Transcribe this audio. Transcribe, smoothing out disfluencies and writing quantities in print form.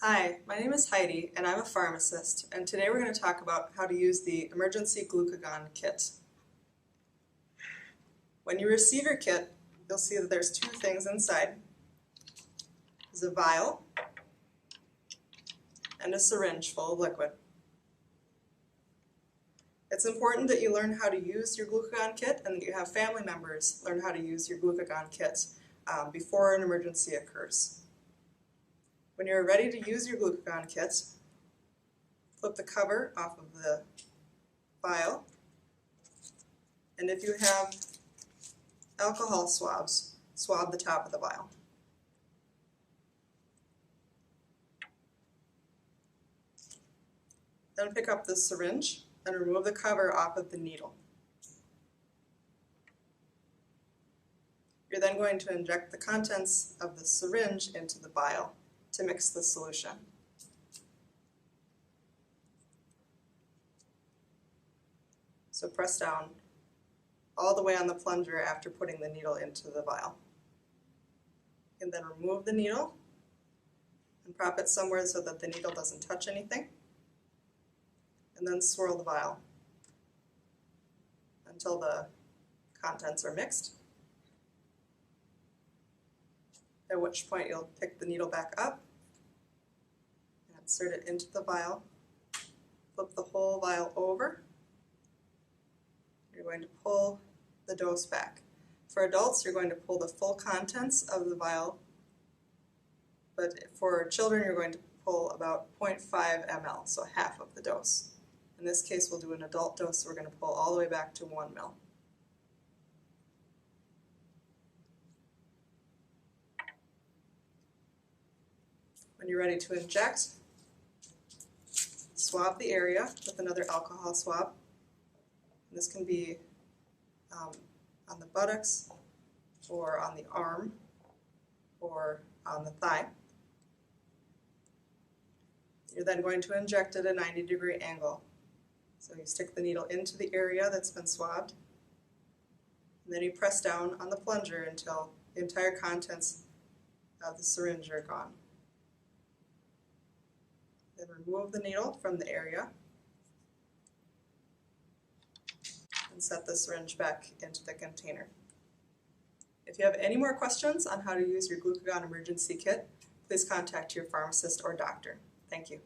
Hi, my name is Heidi and I'm a pharmacist, and today we're going to talk about how to use the emergency glucagon kit. When you receive your kit, you'll see that there's two things inside. There's a vial and a syringe full of liquid. It's important that you learn how to use your glucagon kit and that you have family members learn how to use your glucagon kit before an emergency occurs. When you're ready to use your glucagon kit, flip the cover off of the vial, and if you have alcohol swabs, swab the top of the vial. Then pick up the syringe and remove the cover off of the needle. You're then going to inject the contents of the syringe into the vial to mix the solution. So press down all the way on the plunger after putting the needle into the vial. You can then remove the needle and prop it somewhere so that the needle doesn't touch anything, and then swirl the vial until the contents are mixed, at which point you'll pick the needle back up and insert it into the vial, flip the whole vial over. You're going to pull the dose back. For adults, you're going to pull the full contents of the vial, but for children, you're going to pull about 0.5 ml, so half of the dose. In this case, we'll do an adult dose, so we're going to pull all the way back to 1 ml. When you're ready to inject, swab the area with another alcohol swab. This can be on the buttocks, or on the arm, or on the thigh. You're then going to inject at a 90-degree angle. So you stick the needle into the area that's been swabbed, and then you press down on the plunger until the entire contents of the syringe are gone. Then remove the needle from the area and set the syringe back into the container. If you have any more questions on how to use your Glucagon emergency kit, please contact your pharmacist or doctor. Thank you.